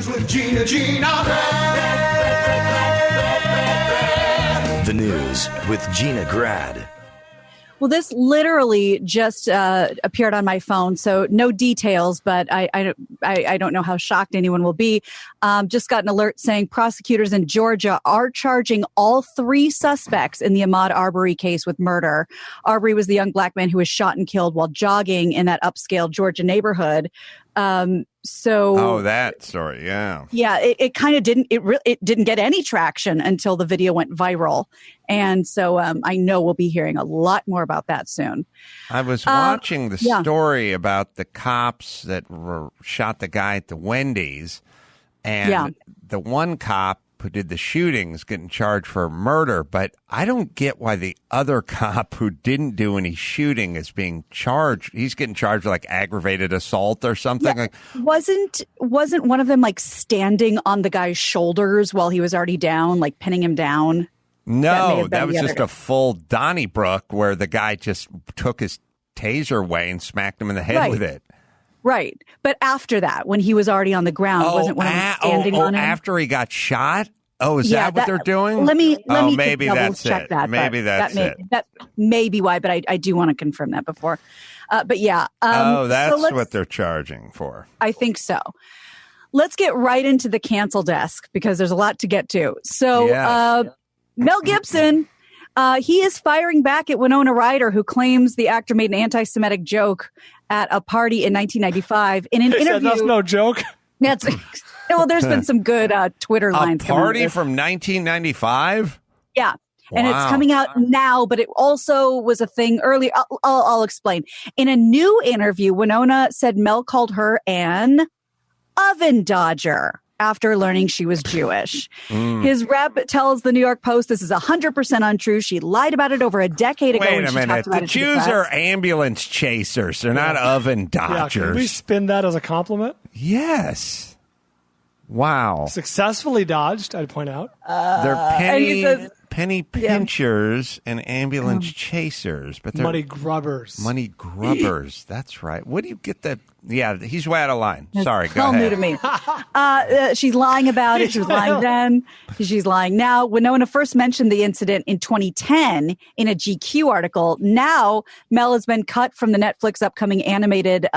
News with Gina. The news with Gina Grad. Well, this literally just appeared on my phone, so no details, but I don't know how shocked anyone will be. Just got an alert saying prosecutors in Georgia are charging all 3 suspects in the Ahmaud Arbery case with murder. Arbery was the young black man who was shot and killed while jogging in that upscale Georgia neighborhood. That story, yeah. Yeah, it kind of didn't. It didn't get any traction until the video went viral, and so I know we'll be hearing a lot more about that soon. I was watching the story about the cops that shot the guy at the Wendy's, and the one cop who did the shootings getting charged for murder, but I don't get why the other cop who didn't do any shooting is being charged. He's getting charged with like aggravated assault or something. Yeah. Wasn't one of them like standing on the guy's shoulders while he was already down, like pinning him down? No, that was just a full Donnybrook where the guy just took his taser away and smacked him in the head with it. Right. But after that, when he was already on the ground, wasn't one of them standing on him? After he got shot? Oh, is that what they're doing? Let me maybe that's check it. that. Maybe that's it. That may be why, but I do want to confirm that before. But yeah. That's what they're charging for. I think so. Let's get right into the cancel desk because there's a lot to get to. So Mel Gibson, he is firing back at Winona Ryder, who claims the actor made an anti-Semitic joke at a party in 1995 in an interview. That's no joke. Well, there's been some good Twitter lines. A party from 1995? Yeah. And it's coming out now, but it also was a thing earlier. I'll explain. In a new interview, Winona said Mel called her an oven dodger after learning she was Jewish. His rep tells the New York Post this is 100% untrue. She lied about it over a decade ago. Wait a minute. The Jews are ambulance chasers. They're not oven dodgers. Yeah, can we spin that as a compliment? Yes. Wow. Successfully dodged, I'd point out. They're penny pinchers and ambulance chasers, but they're money grubbers. Money grubbers. That's right. What do you get that? Yeah, he's way out of line. Sorry, go ahead. New to me. She's lying about it. She was lying then. She's lying now. Winona first mentioned the incident in 2010 in a GQ article. Now, Mel has been cut from the Netflix upcoming animated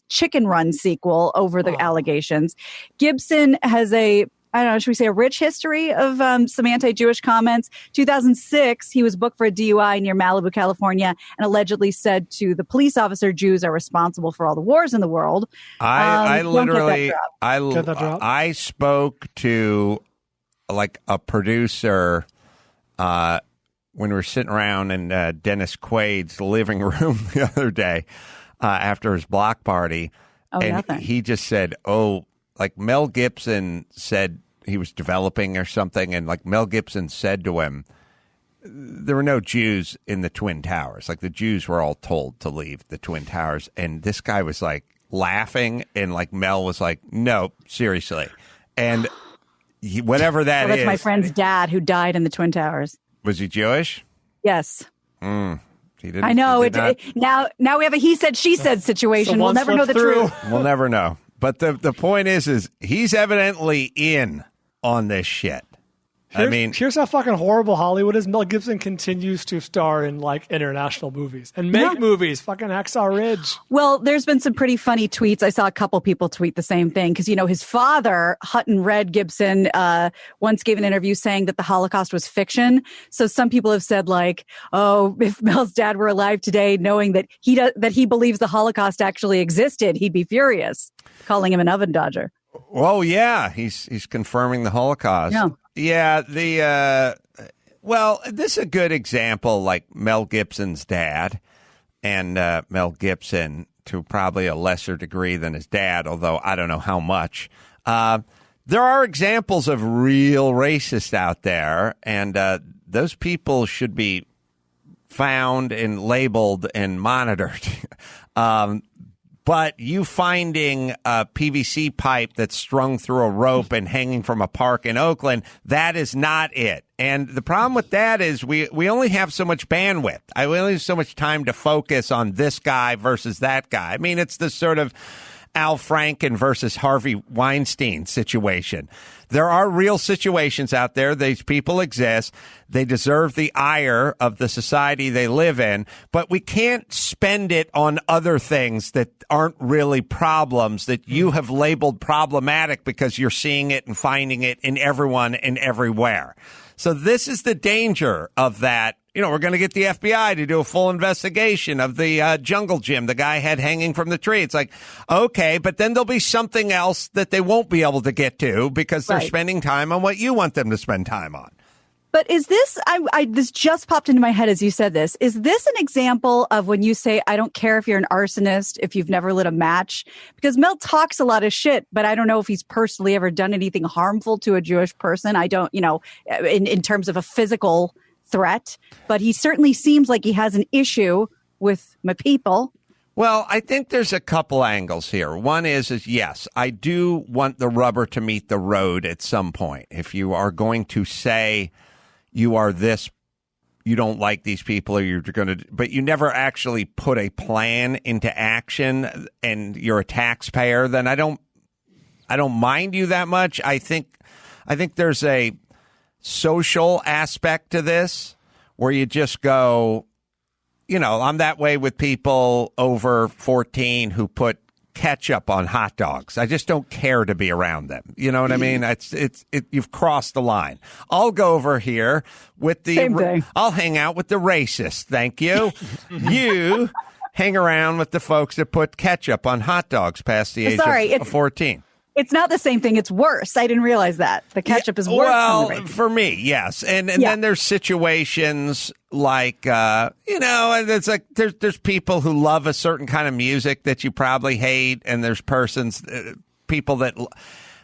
Chicken Run sequel over the allegations. Gibson has should we say a rich history of some anti-Jewish comments. 2006, he was booked for a DUI near Malibu, California, and allegedly said to the police officer, Jews are responsible for all the wars in the world. I spoke to like a producer when we were sitting around in Dennis Quaid's living room the other day after his block party. He just said, like Mel Gibson said he was developing or something, and like Mel Gibson said to him, there were no Jews in the Twin Towers. Like the Jews were all told to leave the Twin Towers, and this guy was like laughing, and like Mel was like, no, seriously. And whatever that is. That's my friend's dad who died in the Twin Towers. Was he Jewish? Yes. He didn't, I know. Now we have a he said, she said situation. We'll never know the truth. We'll never know. But the point is he's evidently in on this shit. Here's how fucking horrible Hollywood is. Mel Gibson continues to star in like international movies and make movies. Fucking Hacksaw Ridge. Well, there's been some pretty funny tweets. I saw a couple people tweet the same thing because, his father, Hutton Red Gibson, once gave an interview saying that the Holocaust was fiction. So some people have said like, oh, if Mel's dad were alive today, knowing that he believes the Holocaust actually existed, he'd be furious, calling him an oven dodger. Oh, yeah. He's confirming the Holocaust. Yeah, this is a good example, like Mel Gibson's dad and Mel Gibson to probably a lesser degree than his dad, although I don't know how much. There are examples of real racists out there, and those people should be found and labeled and monitored. But you finding a PVC pipe that's strung through a rope and hanging from a park in Oakland, that is not it. And the problem with that is we only have so much bandwidth. We only have so much time to focus on this guy versus that guy. I mean, it's this sort of Al Franken versus Harvey Weinstein situation. There are real situations out there. These people exist. They deserve the ire of the society they live in, but we can't spend it on other things that aren't really problems that you have labeled problematic because you're seeing it and finding it in everyone and everywhere. So this is the danger of that. You know, we're going to get the FBI to do a full investigation of the jungle gym the guy had hanging from the tree. It's like, okay, but then there'll be something else that they won't be able to get to because they're spending time on what you want them to spend time on. But is this, this just popped into my head as you said this, is this an example of when you say, I don't care if you're an arsonist, if you've never lit a match? Because Mel talks a lot of shit, but I don't know if he's personally ever done anything harmful to a Jewish person. I don't, in terms of a physical threat, but he certainly seems like he has an issue with my people. Well, I think there's a couple angles here. One is yes, I do want the rubber to meet the road at some point. If you are going to say you are this, you don't like these people, or you're going to, but you never actually put a plan into action and you're a taxpayer, then I don't mind you that much. I think there's a social aspect to this where you just go, I'm that way with people over 14 who put ketchup on hot dogs. I just don't care to be around them. You know what I mean? You've crossed the line. I'll go over here with Same thing. I'll hang out with the racist. Thank you. You hang around with the folks that put ketchup on hot dogs past the age of 14. It's not the same thing. It's worse. I didn't realize that. The ketchup is worse. Well, for me, yes. And then there's situations like, it's like there's people who love a certain kind of music that you probably hate. And there's people that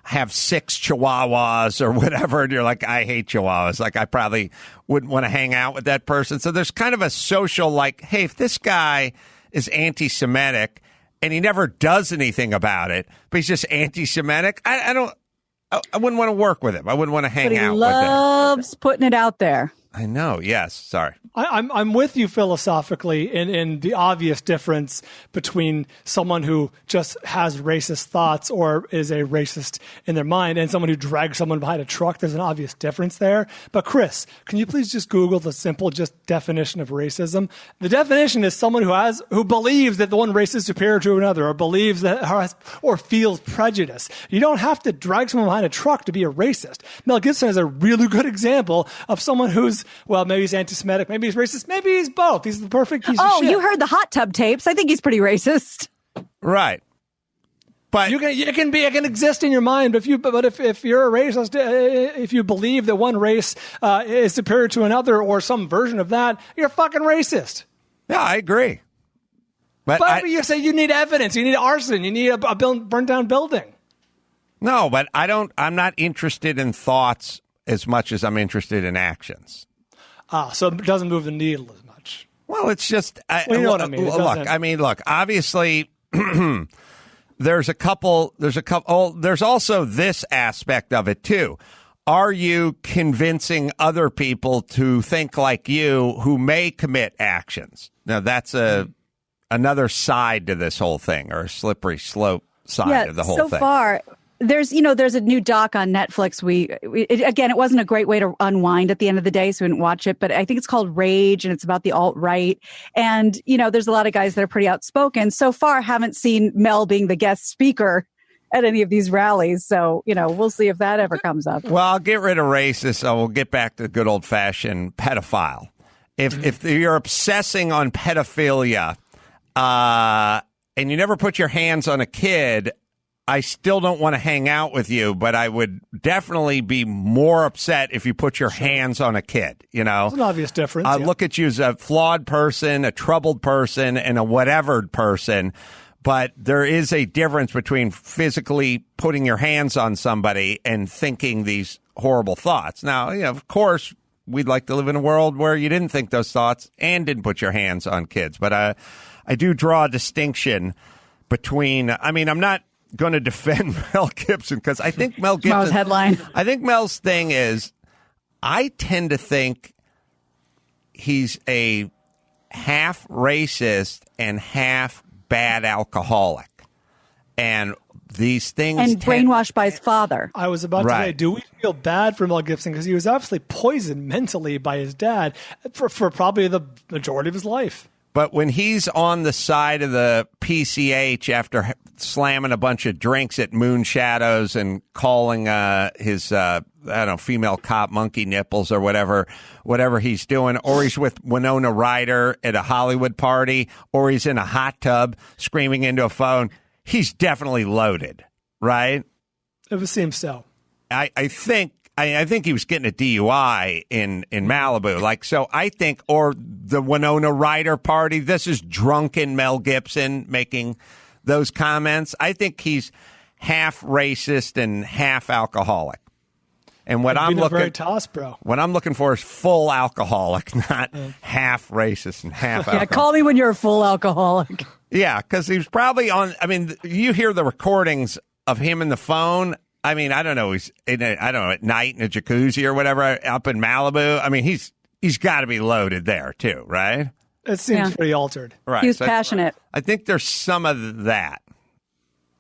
have 6 chihuahuas or whatever. And you're like, I hate chihuahuas. Like, I probably wouldn't want to hang out with that person. So there's kind of a social, like, hey, if this guy is anti-Semitic, and he never does anything about it, but he's just anti-Semitic, I wouldn't want to work with him. I wouldn't want to hang out with him. But he loves putting it out there. I know. Yes. Sorry. I'm with you philosophically in the obvious difference between someone who just has racist thoughts or is a racist in their mind and someone who drags someone behind a truck. There's an obvious difference there. But Chris, can you please just Google the simple definition of racism? The definition is someone who believes that the one race is superior to another, or believes that or feels prejudice. You don't have to drag someone behind a truck to be a racist. Mel Gibson is a really good example of someone who's, well, maybe he's anti-Semitic, maybe he's racist, maybe he's both. He's the perfect piece of shit. Oh, you heard the hot tub tapes. I think he's pretty racist. Right. But it can exist in your mind, but if you're a racist, if you believe that one race is superior to another or some version of that, you're fucking racist. Yeah, I agree. But you say you need evidence, you need arson, you need a burned down building. No, but I'm not interested in thoughts as much as I'm interested in actions. So it doesn't move the needle as much. Well, it's just, you know what I mean. Look, obviously there's also this aspect of it too. Are you convincing other people to think like you who may commit actions? Now that's another side to this whole thing, or a slippery slope side of the whole thing. So far, there's a new doc on Netflix. It wasn't a great way to unwind at the end of the day, so we didn't watch it, but I think it's called Rage, and it's about the alt-right. And, there's a lot of guys that are pretty outspoken. So far, haven't seen Mel being the guest speaker at any of these rallies. So, we'll see if that ever comes up. Well, I'll get rid of racist. So we'll get back to the good old-fashioned pedophile. If you're obsessing on pedophilia and you never put your hands on a kid, I still don't want to hang out with you, but I would definitely be more upset if you put your hands on a kid, It's an obvious difference. I look at you as a flawed person, a troubled person, and a whatever person, but there is a difference between physically putting your hands on somebody and thinking these horrible thoughts. Now, of course, we'd like to live in a world where you didn't think those thoughts and didn't put your hands on kids, but I do draw a distinction between, I'm not going to defend Mel Gibson because I think Mel Gibson headline. I think Mel's thing is, I tend to think he's a half racist and half bad alcoholic. And these things and brainwashed by his father. I was about to say, do we feel bad for Mel Gibson because he was obviously poisoned mentally by his dad for probably the majority of his life? But when he's on the side of the PCH after slamming a bunch of drinks at Moon Shadows and calling his female cop monkey nipples or whatever he's doing, or he's with Winona Ryder at a Hollywood party, or he's in a hot tub screaming into a phone, he's definitely loaded, right? It would seem so. I think he was getting a DUI in Malibu. Like, so I think, or the Winona Ryder party, this is drunken Mel Gibson making those comments. I think he's half racist and half alcoholic. And what I'm looking for is full alcoholic, not half racist and half alcoholic. Yeah, call me when you're a full alcoholic. Yeah, because he was probably on. I mean, you hear the recordings of him in the phone. I mean, I don't know. He's at night in a jacuzzi or whatever up in Malibu. I mean, he's got to be loaded there too, right? It seems pretty altered. Right. He was passionate. I think there's some of that.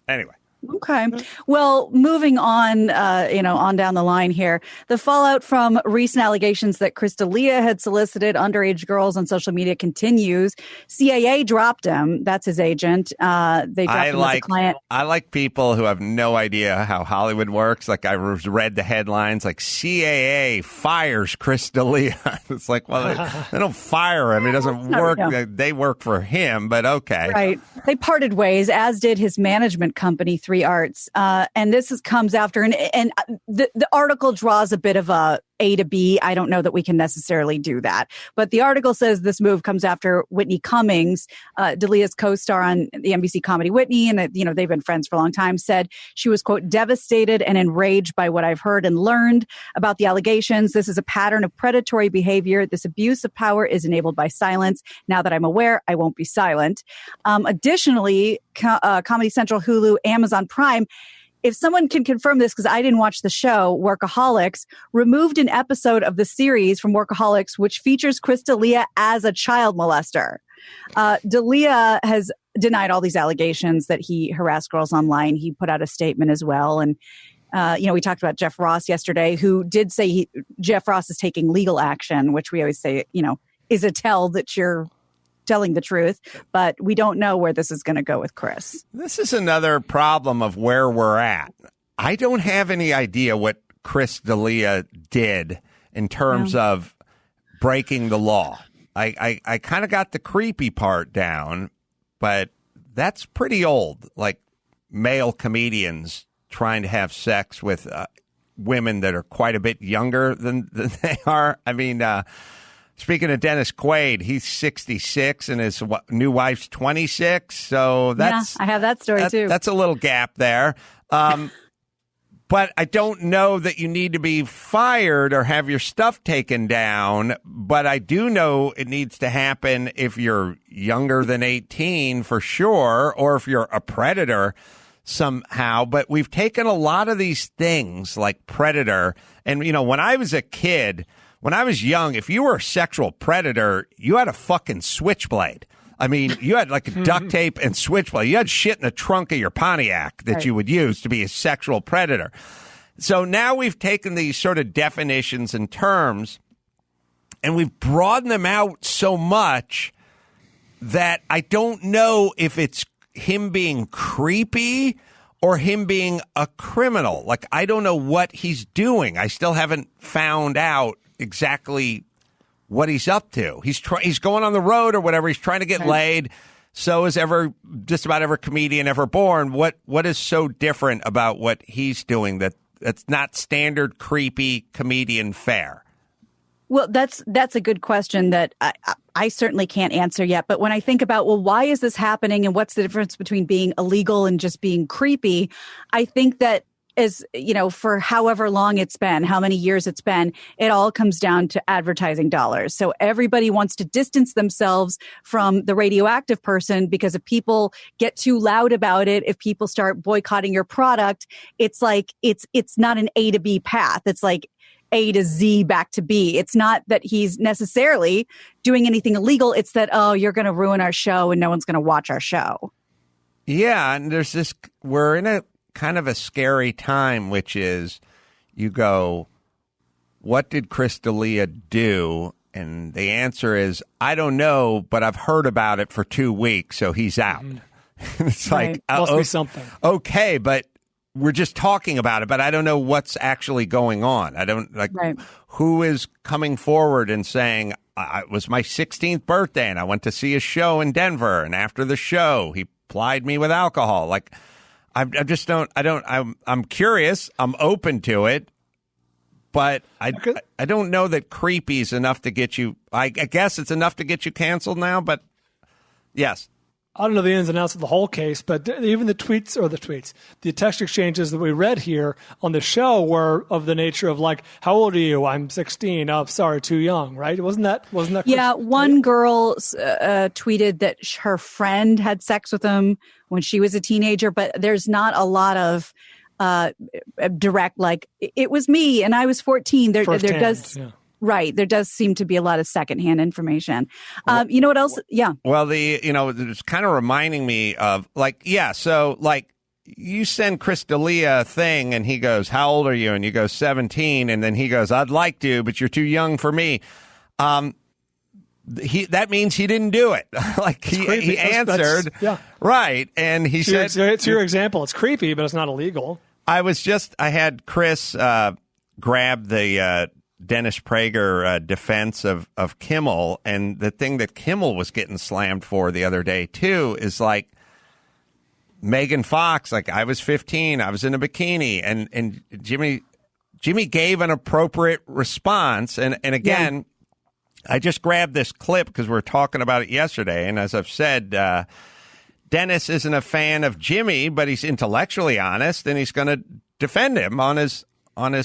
Anyway. Okay. Well, moving on, on down the line here, the fallout from recent allegations that Chris D'Elia had solicited underage girls on social media continues. CAA dropped him. That's his agent. They dropped him as a client. I like people who have no idea how Hollywood works. Like, I read the headlines, like CAA fires Chris D'Elia. It's like, well, they don't fire him. He doesn't work. No. They work for him, but okay. Right. They parted ways, as did his management company, 3 Arts. And this comes after, and the article draws a bit of A to B. I don't know that we can necessarily do that. But the article says this move comes after Whitney Cummings, D'Elia's co-star on the NBC comedy Whitney, and they've been friends for a long time, said she was, quote, devastated and enraged by what I've heard and learned about the allegations. This is a pattern of predatory behavior. This abuse of power is enabled by silence. Now that I'm aware, I won't be silent. Additionally, Comedy Central, Hulu, Amazon Prime, if someone can confirm this, because I didn't watch the show, Workaholics removed an episode of the series from Workaholics, which features Chris D'Elia as a child molester. D'Elia has denied all these allegations that he harassed girls online. He put out a statement as well. And, we talked about Jeff Ross yesterday, who did say Jeff Ross is taking legal action, which we always say, is a tell that you're telling the truth, but we don't know where this is going to go with Chris. This is another problem of where we're at. I don't have any idea what Chris D'Elia did in terms of breaking the law. I kind of got the creepy part down, but that's pretty old. Like male comedians trying to have sex with women that are quite a bit younger than they are. I mean, speaking of Dennis Quaid, he's 66 and his new wife's 26. So that's I have that story too. That's a little gap there. But I don't know that you need to be fired or have your stuff taken down. But I do know it needs to happen if you're younger than 18 for sure, or if you're a predator somehow. But we've taken a lot of these things like predator. And, when I was a kid, when I was young, if you were a sexual predator, you had a fucking switchblade. I mean, you had like duct tape and switchblade. You had shit in the trunk of your Pontiac that you would use to be a sexual predator. So now we've taken these sort of definitions and terms and we've broadened them out so much that I don't know if it's him being creepy or him being a criminal. Like, I don't know what he's doing. I still haven't found out exactly what he's up to. He's going on the road or whatever. He's trying to get laid. So is just about every comedian ever born. What is so different about what he's doing that's not standard creepy comedian fare? Well, that's a good question that I certainly can't answer yet. But when I think about, why is this happening and what's the difference between being illegal and just being creepy? I think that for however long it's been, how many years it's been, it all comes down to advertising dollars. So everybody wants to distance themselves from the radioactive person because if people get too loud about it, if people start boycotting your product, it's like, it's not an A to B path. It's like A to Z back to B. It's not that he's necessarily doing anything illegal. It's that, you're going to ruin our show and no one's going to watch our show. Yeah, and we're in a kind of a scary time, which is you go, what did Chris D'Elia do? And the answer is, I don't know, but I've heard about it for 2 weeks, so he's out. It's like, must be something. Okay, but we're just talking about it, but I don't know what's actually going on. I don't who is coming forward and saying, it was my 16th birthday and I went to see a show in Denver, and after the show, he plied me with alcohol. Like, I'm curious. I'm open to it. But I don't know that creepy is enough to get you. I guess it's enough to get you canceled now. But yes, I don't know the ins and outs of the whole case, but even the text exchanges that we read here on the show were of the nature of like, "How old are you? I'm 16. Oh, sorry, too young." Right? Wasn't that? Yeah, one girl tweeted that her friend had sex with him when she was a teenager, but there's not a lot of direct, like, it was me and I was 14. There does seem to be a lot of secondhand information. You know what else? Yeah. Well, it's kind of reminding me of so you send Chris D'Elia a thing and he goes, "How old are you?" And you go, 17. And then he goes, "I'd like to, but you're too young for me." That means he didn't do it. He answered, right, and he said, "It's your example. It's creepy, but it's not illegal." I had Chris grab the Dennis Prager defense of Kimmel, and the thing that Kimmel was getting slammed for the other day too is like Megan Fox. Like, I was 15, I was in a bikini, and Jimmy gave an appropriate response, and again. Yeah. I just grabbed this clip because we were talking about it yesterday, and as I've said, Dennis isn't a fan of Jimmy, but he's intellectually honest, and he's going to defend him on his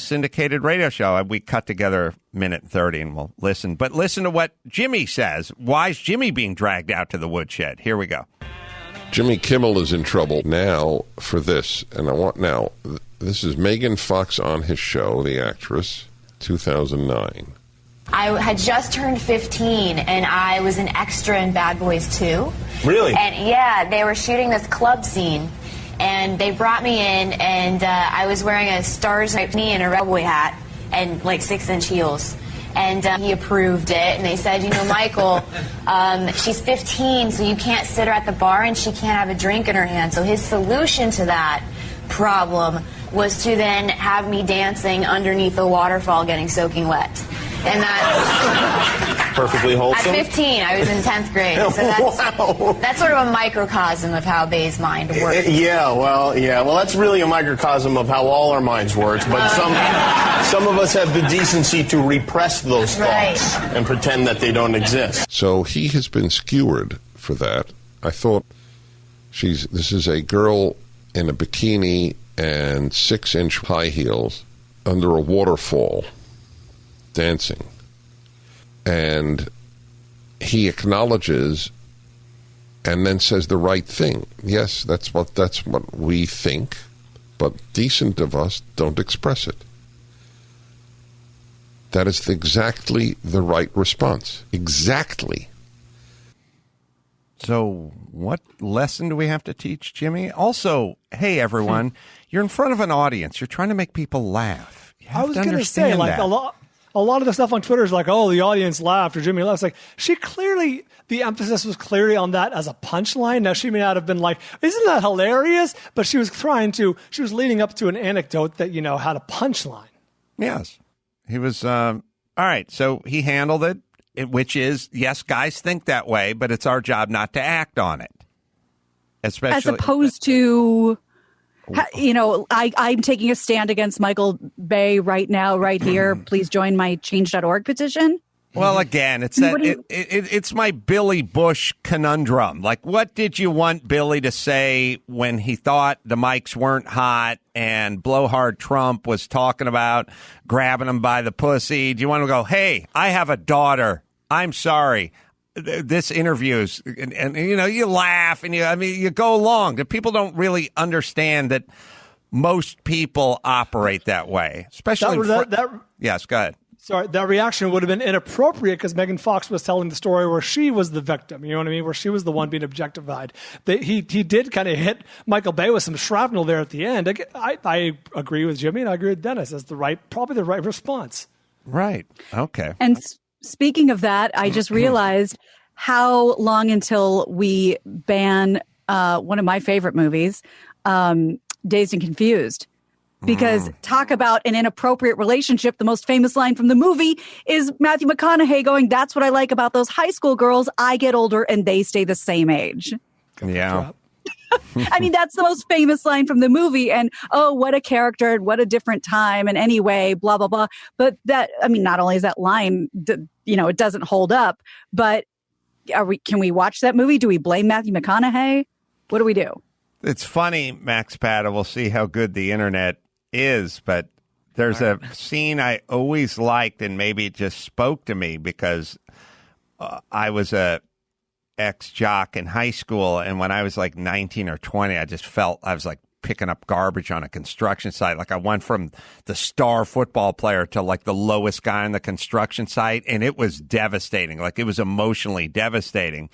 syndicated radio show. We cut together 1:30, and we'll listen. But listen to what Jimmy says. Why is Jimmy being dragged out to the woodshed? Here we go. Jimmy Kimmel is in trouble now for this, and this is Megan Fox on his show, the actress, 2009. I had just turned 15, and I was an extra in Bad Boys 2. Really? And yeah, they were shooting this club scene, and they brought me in, and I was wearing a Stars knee and a Rebel Boy hat and like 6-inch heels. And he approved it, and they said, Michael, she's 15, so you can't sit her at the bar, and she can't have a drink in her hand. So his solution to that problem was to then have me dancing underneath a waterfall getting soaking wet. And that's perfectly wholesome. At 15, I was in 10th grade. So that's sort of a microcosm of how Bay's mind works. Well, that's really a microcosm of how all our minds work. But some of us have the decency to repress those thoughts and pretend that they don't exist. So he has been skewered for that. I thought this is a girl in a bikini and 6-inch high heels under a waterfall, dancing, and he acknowledges and then says the right thing. Yes, that's what we think, but decent of us don't express it. That is exactly the right response. Exactly. So what lesson do we have to teach Jimmy? Also, hey, everyone, you're in front of an audience. You're trying to make people laugh. I was going to say, like, a lot of the stuff on Twitter is like, oh, the audience laughed or Jimmy laughed. It's like, the emphasis was clearly on that as a punchline. Now, she may not have been like, isn't that hilarious? But she was leading up to an anecdote that, had a punchline. Yes. He was, all right. So he handled it. Which is, yes, guys think that way, but it's our job not to act on it. Especially, as opposed to, I'm taking a stand against Michael Bay right now, right here. Please join my change.org petition. Well, again, it's it's my Billy Bush conundrum. Like, what did you want Billy to say when he thought the mics weren't hot and Blowhard Trump was talking about grabbing him by the pussy? Do you want to go, hey, I have a daughter. I'm sorry. This interview is, and you laugh and you go along. The people don't really understand that most people operate that way, especially. That yes, go ahead. Sorry, that reaction would have been inappropriate because Megan Fox was telling the story where she was the victim. You know what I mean? Where she was the one being objectified. He did kind of hit Michael Bay with some shrapnel there at the end. I agree with Jimmy and I agree with Dennis. That's probably the right response. Right. Okay. And speaking of that, I just realized how long until we ban one of my favorite movies, Dazed and Confused. Because talk about an inappropriate relationship. The most famous line from the movie is Matthew McConaughey going, "That's what I like about those high school girls. I get older and they stay the same age." Yeah. I mean, that's the most famous line from the movie. And, oh, what a character, what a different time. And anyway, blah, blah, blah. But not only is that line, it doesn't hold up, but can we watch that movie? Do we blame Matthew McConaughey? What do we do? It's funny, Max Pata. We'll see how good the internet is, but there's a scene I always liked, and maybe it just spoke to me because I was a ex-jock in high school, and when I was like 19 or 20, I just felt I was like picking up garbage on a construction site. Like I went from the star football player to like the lowest guy on the construction site, and it was devastating. Like it was emotionally devastating.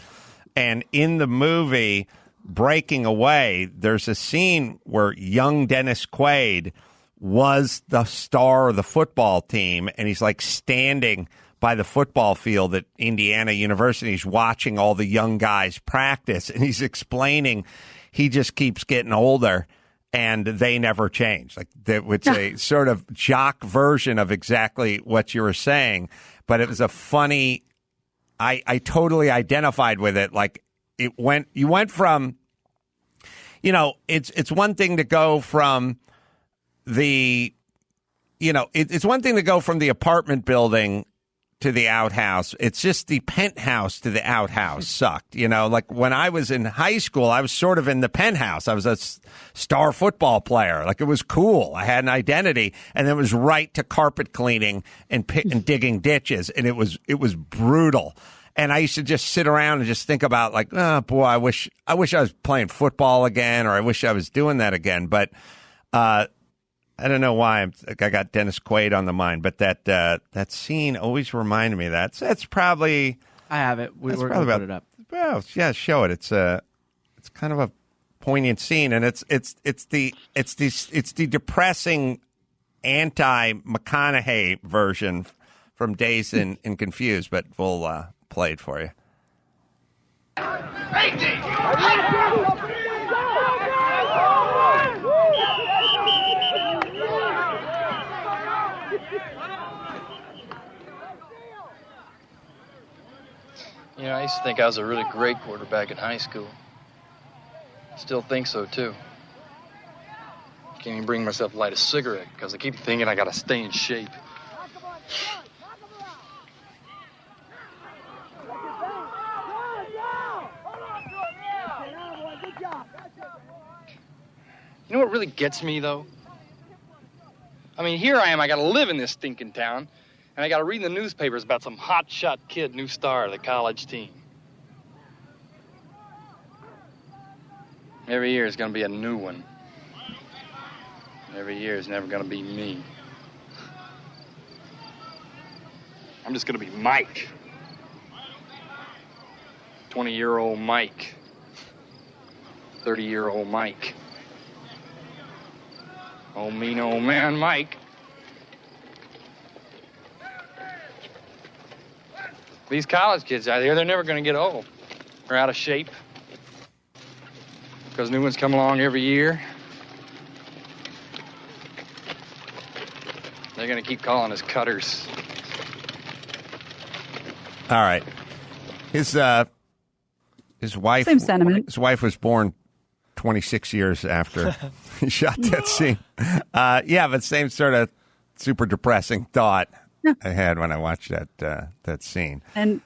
And in the movie Breaking Away, there's a scene where young Dennis Quaid was the star of the football team, and he's like standing by the football field at Indiana University. He's watching all the young guys practice, and he's explaining he just keeps getting older, and they never change. Like it's a sort of jock version of exactly what you were saying, but it was a funny. I totally identified with it. Like you went from, it's one thing to go from it's one thing to go from the apartment building to the outhouse. It's just the penthouse to the outhouse sucked. Like when I was in high school, I was sort of in the penthouse. I was a star football player. Like it was cool. I had an identity, and it was right to carpet cleaning and digging ditches, and it was brutal. And I used to just sit around and just think about like, oh boy, I wish I was playing football again, or I wish I was doing that again. But I don't know why I got Dennis Quaid on the mind, but that scene always reminded me of that. So that's probably I have it. We're going to put it up. Well, yeah, show it. It's kind of a poignant scene, and it's the depressing anti-McConaughey version from Dazed and Confused, but we'll play it for you. I used to think I was a really great quarterback in high school. Still think so, too. Can't even bring myself to light a cigarette because I keep thinking I gotta stay in shape. You know what really gets me, though? I mean, here I am, I gotta live in this stinking town, and I gotta read in the newspapers about some hotshot kid, new star of the college team. Every year is gonna be a new one. Every year is never gonna be me. I'm just gonna be Mike. 20-year-old Mike. 30-year-old Mike. Oh, mean old man Mike. These college kids out here, they're never going to get old. They're out of shape. Because new ones come along every year. They're going to keep calling us cutters. All right. His wife. Same sentiment. His wife was born 26 years after he shot that scene. But same sort of super depressing thought I had when I watched that scene. And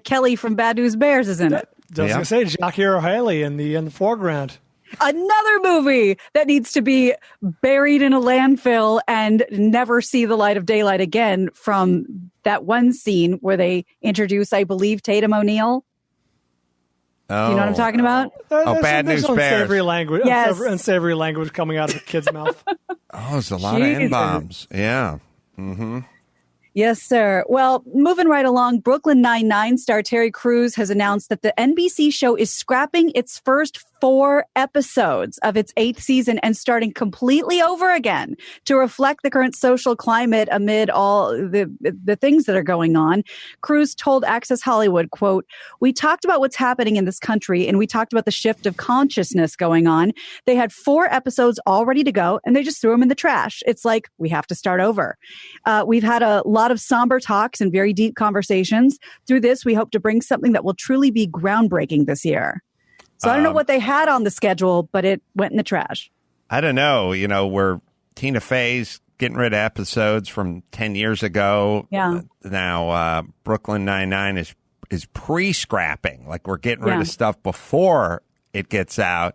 Kelly from Bad News Bears is in it. I was going to say Jock Hero Haley in the foreground. Another movie that needs to be buried in a landfill and never see the light of daylight again, from that one scene where they introduce, I believe, Tatum O'Neal. Oh. You know what I'm talking about? Bad News Bears. Unsavory language. Yes. Unsavory language coming out of a kid's mouth. Oh, there's a lot of N-bombs. Yeah. Mm-hmm. Yes, sir. Well, moving right along, Brooklyn Nine-Nine star Terry Crews has announced that the NBC show is scrapping its first 4 episodes of its 8th season and starting completely over again to reflect the current social climate amid all the things that are going on. Crews told Access Hollywood, quote, "We talked about what's happening in this country and we talked about the shift of consciousness going on. They had 4 episodes all ready to go and they just threw them in the trash. It's like, we have to start over. We've had a lot of somber talks and very deep conversations. Through this, we hope to bring something that will truly be groundbreaking this year." So I don't know what they had on the schedule, but it went in the trash. I don't know. Where Tina Fey's getting rid of episodes from 10 years ago. Yeah. Now Brooklyn Nine-Nine is pre-scrapping. Like we're getting rid of stuff before it gets out.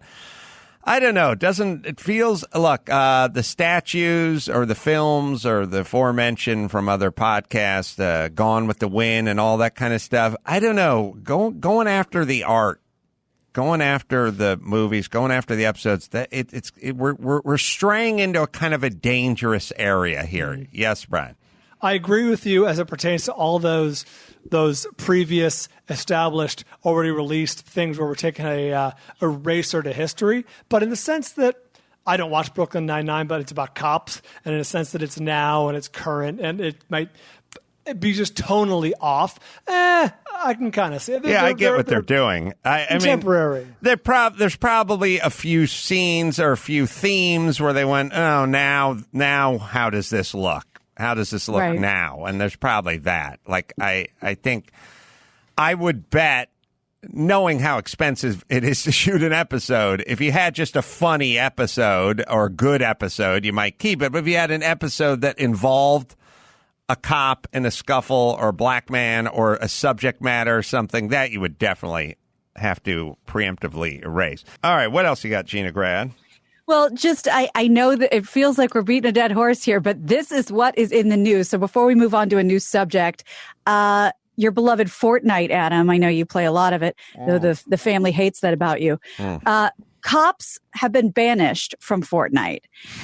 I don't know. It feels, look, the statues or the films or the aforementioned from other podcasts, Gone with the Wind and all that kind of stuff. I don't know. Going after the art. Going after the movies, going after the episodes, we're straying into a kind of a dangerous area here. Mm-hmm. Yes, Brian. I agree with you as it pertains to all those previous established, already released things where we're taking a eraser to history. But in the sense that I don't watch Brooklyn Nine-Nine, but it's about cops, and in a sense that it's now and it's current, and it might be just tonally off. I can kind of see it. I get what they're doing. I mean, contemporary. There's probably a few scenes or a few themes where they went, oh, now, how does this look? How does this look now? And there's probably that. Like, I think I would bet, knowing how expensive it is to shoot an episode, if you had just a funny episode or a good episode, you might keep it. But if you had an episode that involved a cop in a scuffle or a black man or a subject matter or something, that you would definitely have to preemptively erase. All right, what else you got, Gina Grad? Well, I know that it feels like we're beating a dead horse here, but this is what is in the news. So before we move on to a new subject, your beloved Fortnite, Adam, I know you play a lot of it, though the family hates that about you. Cops have been banished from Fortnite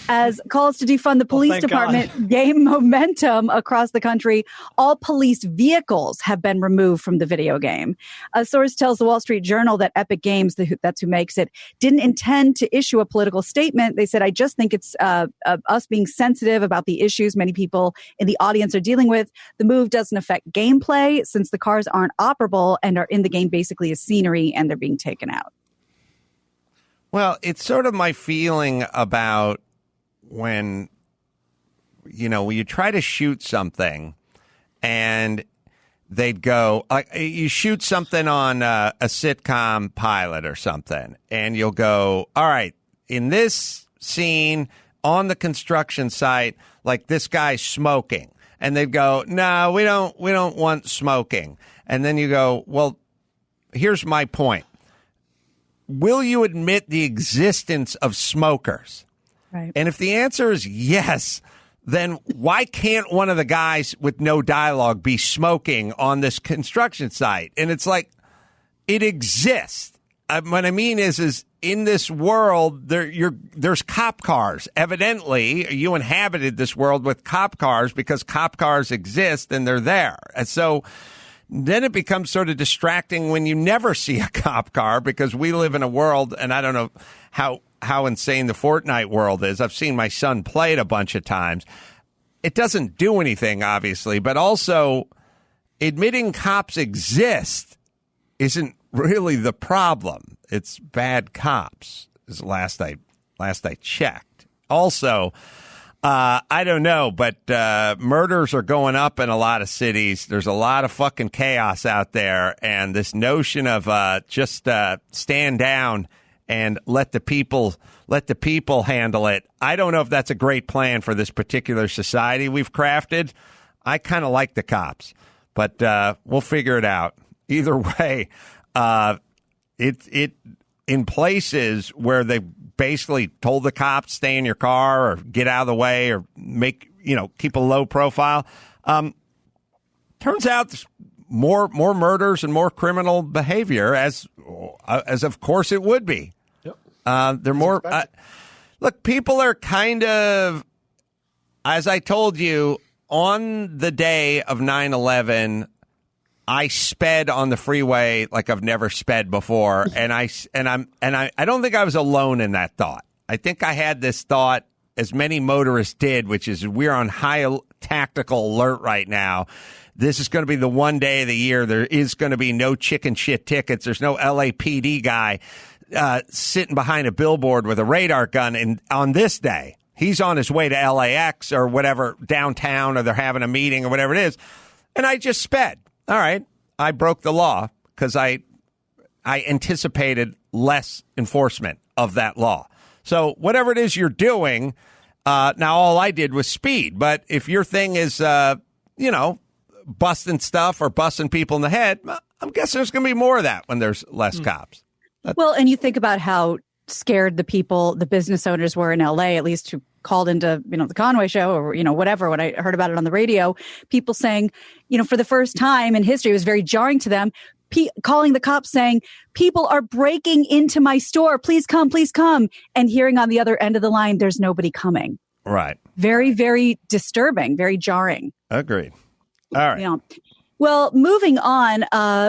as calls to defund the police department gain momentum across the country. All police vehicles have been removed from the video game. A source tells the Wall Street Journal that Epic Games, that's who makes it, didn't intend to issue a political statement. They said, "I just think it's us being sensitive about the issues many people in the audience are dealing with. The move doesn't affect gameplay since the cars aren't operable and are in the game basically as scenery and they're being taken out." Well, it's sort of my feeling about when you try to shoot something and they'd go, you shoot something on a sitcom pilot or something, and you'll go, all right, in this scene on the construction site, like this guy's smoking. And they'd go, no, we don't want smoking. And then you go, well, here's my point. Will you admit the existence of smokers? Right. And if the answer is yes, then why can't one of the guys with no dialogue be smoking on this construction site? And it's like, it exists. What I mean is in this world, there's cop cars. Evidently, you inhabited this world with cop cars because cop cars exist and they're there. And so then it becomes sort of distracting when you never see a cop car because we live in a world, and I don't know how insane the Fortnite world is. I've seen my son play it a bunch of times. It doesn't do anything, obviously, but also admitting cops exist isn't really the problem. It's bad cops, is last I checked. Also, I don't know, but murders are going up in a lot of cities. There's a lot of fucking chaos out there, and this notion of just stand down and let the people handle it. I don't know if that's a great plan for this particular society we've crafted. I kind of like the cops, but we'll figure it out. Either way, it in places where they basically told the cops stay in your car or get out of the way or keep a low profile. Turns out there's more murders and more criminal behavior as of course it would be. Yep. They're more look, people are kind of, as I told you, on the day of 9/11, I sped on the freeway like I've never sped before, and I don't think I was alone in that thought. I think I had this thought, as many motorists did, which is we're on high tactical alert right now. This is going to be the one day of the year there is going to be no chicken shit tickets. There's no LAPD guy sitting behind a billboard with a radar gun, and on this day, he's on his way to LAX or whatever, downtown, or they're having a meeting or whatever it is, and I just sped. All right, I broke the law because I anticipated less enforcement of that law. So whatever it is you're doing, now all I did was speed. But if your thing is, busting stuff or busting people in the head, I'm guessing there's going to be more of that when there's less cops. Well, and you think about how scared the business owners were in LA, at least who called into, the Conway show or, whatever, when I heard about it on the radio, people saying, for the first time in history, it was very jarring to them, calling the cops saying, people are breaking into my store. Please come, please come. And hearing on the other end of the line, there's nobody coming. Right. Very, very disturbing, very jarring. Agreed. All right. Yeah. Well, moving on,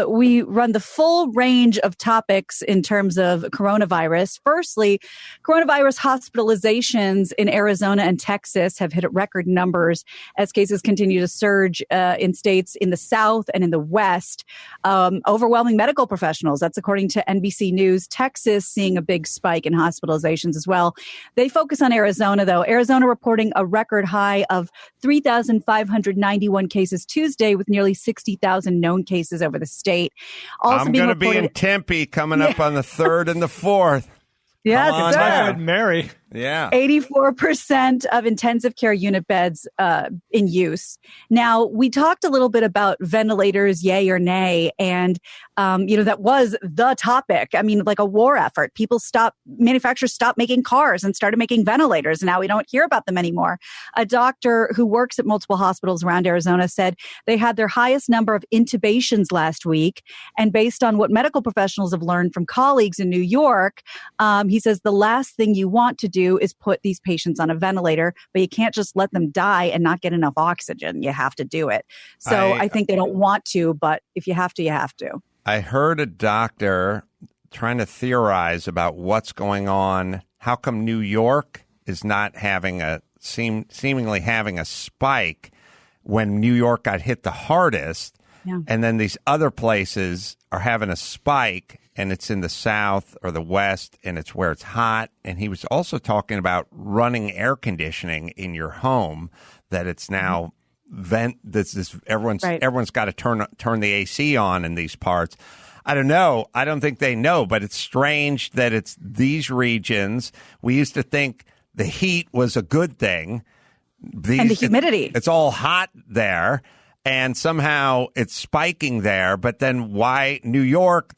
we run the full range of topics in terms of coronavirus. Firstly, coronavirus hospitalizations in Arizona and Texas have hit record numbers as cases continue to surge in states in the South and in the West. Overwhelming medical professionals. That's according to NBC News. Texas seeing a big spike in hospitalizations as well. They focus on Arizona, though. Arizona reporting a record high of 3,591 cases Tuesday, with nearly 60,000 known cases over the state. Also I'm going to be in Tempe coming up on the 3rd and the 4th. Yes, sir. Mary. Yeah. 84% of intensive care unit beds in use. Now, we talked a little bit about ventilators, yay or nay, and that was the topic. I mean, like a war effort. Manufacturers stopped making cars and started making ventilators, and now we don't hear about them anymore. A doctor who works at multiple hospitals around Arizona said they had their highest number of intubations last week, and based on what medical professionals have learned from colleagues in New York, he says the last thing you want to do is put these patients on a ventilator, but you can't just let them die and not get enough oxygen. You have to do it. So I think they don't want to, but if you have to, you have to. I heard a doctor trying to theorize about what's going on. How come New York is not having seemingly having a spike when New York got hit the hardest, and then these other places are having a spike, and it's in the South or the West, and it's where it's hot. And he was also talking about running air conditioning in your home, that it's now everyone's got to turn the AC on in these parts. I don't know. I don't think they know, but it's strange that it's these regions. We used to think the heat was a good thing. And the humidity. It's all hot there. And somehow it's spiking there. But then why New York,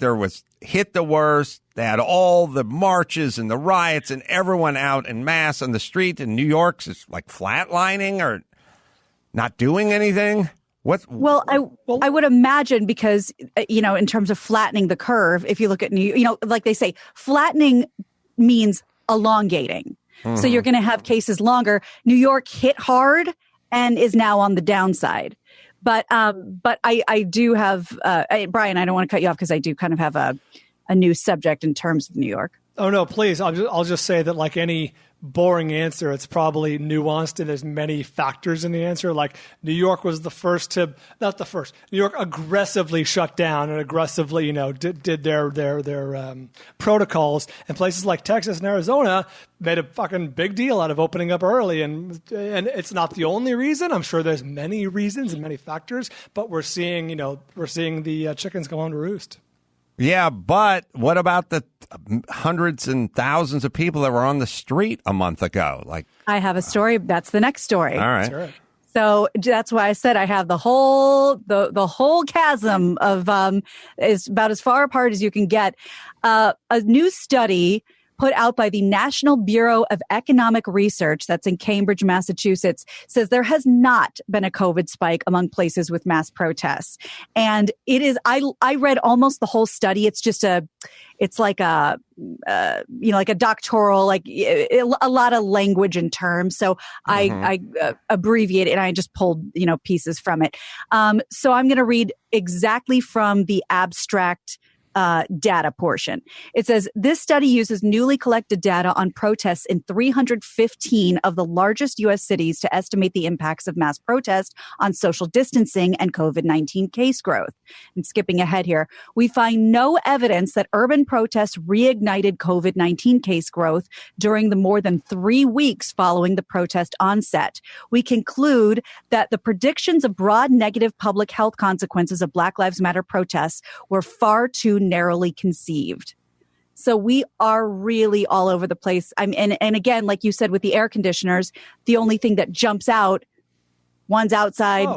hit the worst. They had all the marches and the riots and everyone out en masse on the street. And New York's is like flatlining or not doing anything. Well, I would imagine because, in terms of flattening the curve, if you look at like they say, flattening means elongating. Mm-hmm. So you're going to have cases longer. New York hit hard and is now on the downside. But I do have, Brian, I don't want to cut you off because I do kind of have a new subject in terms of New York. Oh, no, please. I'll just say that like any boring answer, it's probably nuanced and there's many factors in the answer. Like New York was not the first. New York aggressively shut down and aggressively, did their protocols. And places like Texas and Arizona made a fucking big deal out of opening up early. And it's not the only reason. I'm sure there's many reasons and many factors, but we're seeing the chickens go home to roost. Yeah, but what about the hundreds and thousands of people that were on the street a month ago? I have a story. That's the next story. All right. So that's why I said I have the whole chasm of is about as far apart as you can get. A new study put out by the National Bureau of Economic Research, that's in Cambridge, Massachusetts, says there has not been a COVID spike among places with mass protests. And it is, I read almost the whole study. It's just it's like a, like a doctoral, like a lot of language and terms. So I abbreviate it and I just pulled, pieces from it. So I'm going to read exactly from the abstract data portion. It says, this study uses newly collected data on protests in 315 of the largest U.S. cities to estimate the impacts of mass protest on social distancing and COVID-19 case growth. And skipping ahead here, we find no evidence that urban protests reignited COVID-19 case growth during the more than 3 weeks following the protest onset. We conclude that the predictions of broad negative public health consequences of Black Lives Matter protests were far too narrowly conceived. So we are really all over the place. And again, like you said, with the air conditioners, the only thing that jumps out, one's outside,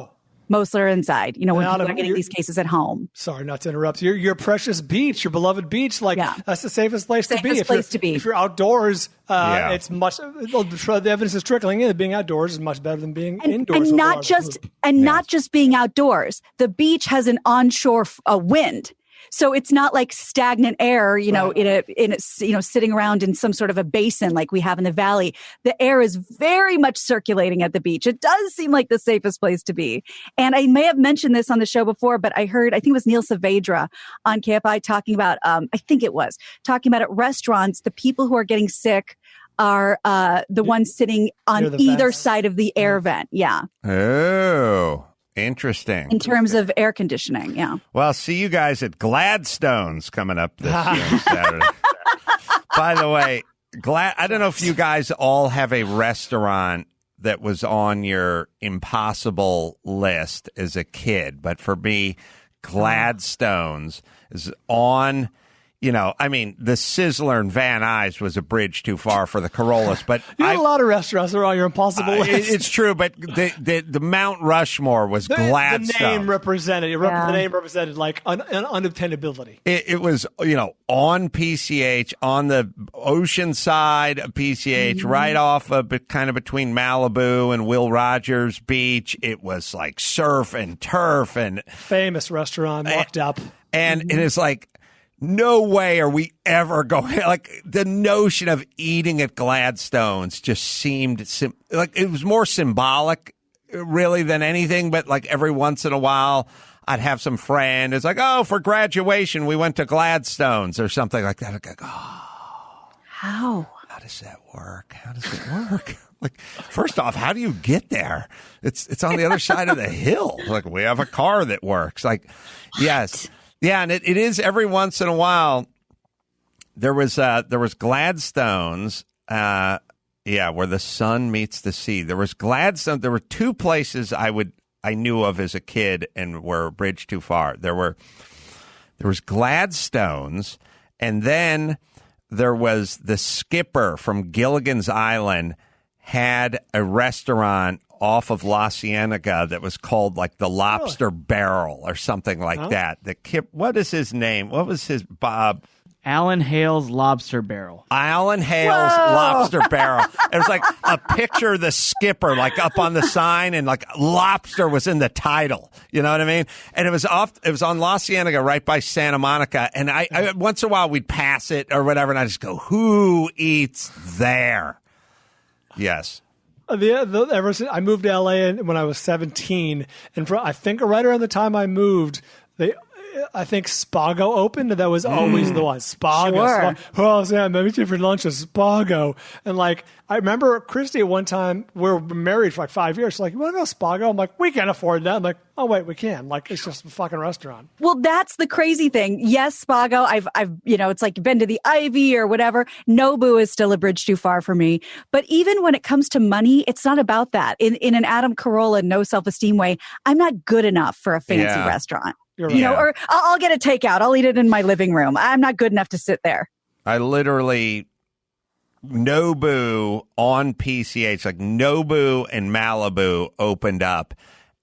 most are inside. When people are getting these cases at home. Sorry, not to interrupt. Your precious beach, your beloved beach, that's the safest place to be. If you're outdoors, it's much. The evidence is trickling in that being outdoors is much better than being indoors. And not just being outdoors. The beach has an onshore wind. So it's not like stagnant air, in a sitting around in some sort of a basin like we have in the valley. The air is very much circulating at the beach. It does seem like the safest place to be. And I may have mentioned this on the show before, but I think it was Neil Saavedra on KFI talking about, at restaurants, the people who are getting sick are the ones sitting on either side of the air vent. Yeah. Oh. Interesting. In terms of air conditioning, yeah. Well, see you guys at Gladstone's coming up this Saturday. By the way, I don't know if you guys all have a restaurant that was on your impossible list as a kid, but for me, Gladstone's is on. The Sizzler and Van Nuys was a bridge too far for the Carollas, but you have a lot of restaurants that are on your impossible list. It's true, but the Mount Rushmore was Gladstone. The name represented, like unobtainability. It was, on PCH, on the ocean side of PCH, right off kind of between Malibu and Will Rogers Beach. It was like surf and turf and famous restaurant, walked up, and it is like. No way are we ever going. Like the notion of eating at Gladstone's just seemed like it was more symbolic, really, than anything. But like every once in a while, I'd have some friend. It's like, oh, for graduation, we went to Gladstone's or something like that. I'd go, how does that work? Like, first off, how do you get there? It's on the other side of the hill. Like we have a car that works. Like, yes. Yeah, and it is every once in a while. There was Gladstone's, where the sun meets the sea. There was Gladstone. There were two places I knew of as a kid and were a bridge too far. There was Gladstone's, and then there was the Skipper from Gilligan's Island had a restaurant off of La Cienega that was called like the Lobster Barrel or something like that. What is his name? What was his Bob? Alan Hale's Lobster Barrel. Alan Hale's Lobster Barrel. It was like a picture of the Skipper like up on the sign and like lobster was in the title. You know what I mean? And it was on La Cienega right by Santa Monica. And I once in a while we'd pass it or whatever and I just go, who eats there? Yes. Ever since I moved to LA when I was 17, and I think right around the time I moved, I think Spago opened, and that was always the one. Spago. Sure. Oh, yeah, maybe for lunch is Spago. And like, I remember Christy at one time, we were married for like 5 years. She's like, you want to know Spago? I'm like, we can't afford that. I'm like, oh, wait, we can. Like, it's just a fucking restaurant. Well, that's the crazy thing. Yes, Spago, I've it's like been to the Ivy or whatever. Nobu is still a bridge too far for me. But even when it comes to money, it's not about that. In an Adam Carolla, no self-esteem way, I'm not good enough for a fancy restaurant. Right. Or I'll get a takeout. I'll eat it in my living room. I'm not good enough to sit there. I literally, Nobu on PCH, like Nobu and Malibu opened up.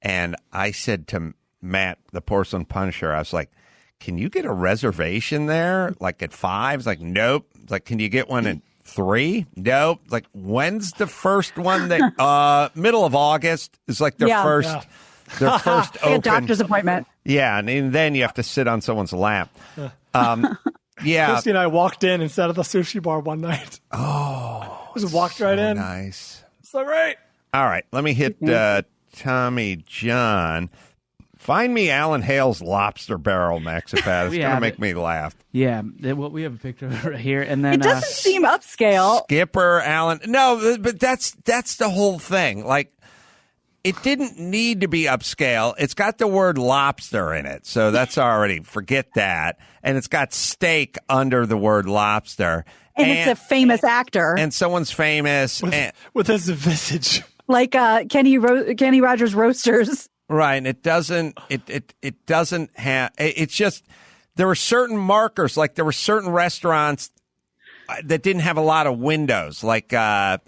And I said to Matt, the porcelain punisher, I was like, can you get a reservation there? Like at 5? It's like, nope. Like, can you get one in 3? Nope. Like, when's the first one that middle of August is like their first their first open a doctor's appointment. Yeah, and then you have to sit on someone's lap. Yeah. Christy and I walked in instead of the sushi bar one night. Oh. Just walked right in. Nice. So great. All right, let me hit Tommy John. Find me Alan Hale's lobster barrel, Maxipat. It's going to make me laugh. Yeah, we have a picture of it right here. And then it doesn't seem upscale. Skipper, Alan. No, but that's the whole thing. Like, it didn't need to be upscale. It's got the word lobster in it, so that's already, forget that. And it's got steak under the word lobster. And it's a famous actor. And someone's famous. With his visage. Like Kenny Rogers Roasters. Right, and it doesn't have, it's just, there were certain markers, like there were certain restaurants that didn't have a lot of windows, like I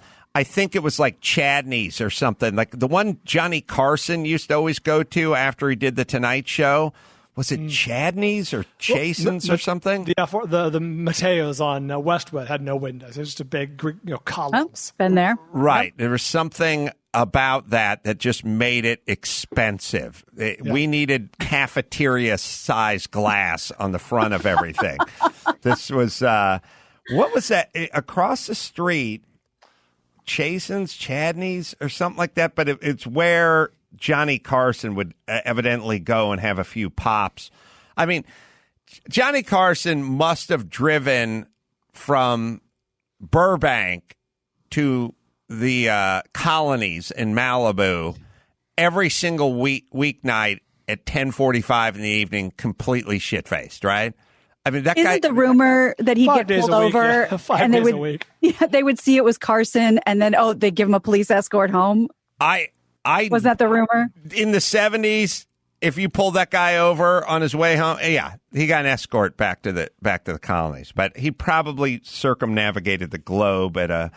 think it was like Chadney's or something, like the one Johnny Carson used to always go to after he did the Tonight Show. Was it Chadney's or Chasen's or something? Yeah, for the Mateos on Westwood had no windows. It was just a big, columns. Oh, been there. Right. Yep. There was something about that just made it expensive. We needed cafeteria-sized glass on the front of everything. This was, what was that? Across the street, Chasen's, Chadney's, or something like that, but it's where Johnny Carson would evidently go and have a few pops. I mean, Johnny Carson must have driven from Burbank to the colonies in Malibu every single weeknight at 10:45 in the evening, completely shit-faced, right? I mean, that guy. Isn't the rumor that he'd get pulled over and they would, they would see it was Carson, and then they'd give him a police escort home? Was that the rumor? In the 70s, if you pulled that guy over on his way home, yeah, he got an escort back to the colonies. But he probably circumnavigated the globe at a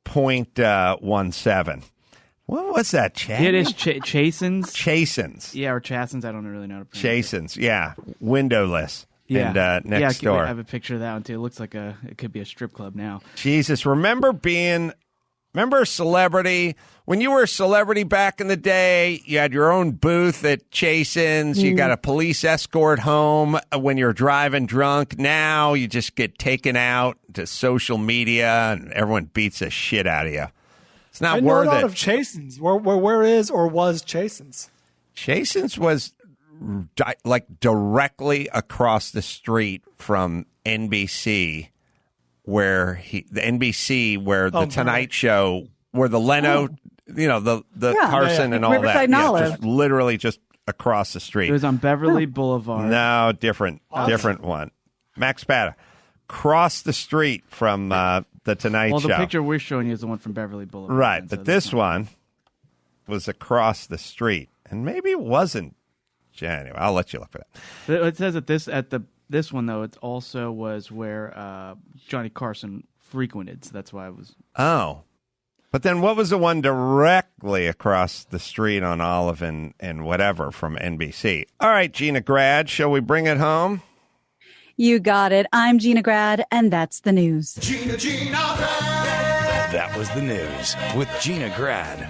.17. What was that, Chad? It is Chasen's. Chasen's. Yeah, or Chasen's. I don't really know how to pronounce Chasen's, yeah. Windowless. Yeah. And next door. I have a picture of that one, too. It looks like it could be a strip club now. Jesus, remember a celebrity? When you were a celebrity back in the day, you had your own booth at Chasen's. You got a police escort home when you're driving drunk. Now you just get taken out to social media and everyone beats the shit out of you. It's not worth it. I know of Chasen's. Where is or was Chasen's? Chasen's was like directly across the street from NBC, where the Tonight Show, where the Leno, the Carson and all Riverside that, just literally just across the street. It was on Beverly Boulevard. No, different one. Max Pata, across the street from the Tonight Show. Well, the picture we're showing you is the one from Beverly Boulevard. Right, but this one was across the street, and maybe it wasn't. Anyway, I'll let you look for that. But it says that this one though, it also was where Johnny Carson frequented, so that's why it was. Oh, but then what was the one directly across the street on Olive and whatever from NBC? All right, Gina Grad, shall we bring it home? You got it. I'm Gina Grad, and that's the news. Gina Grad. That was the news with Gina Grad.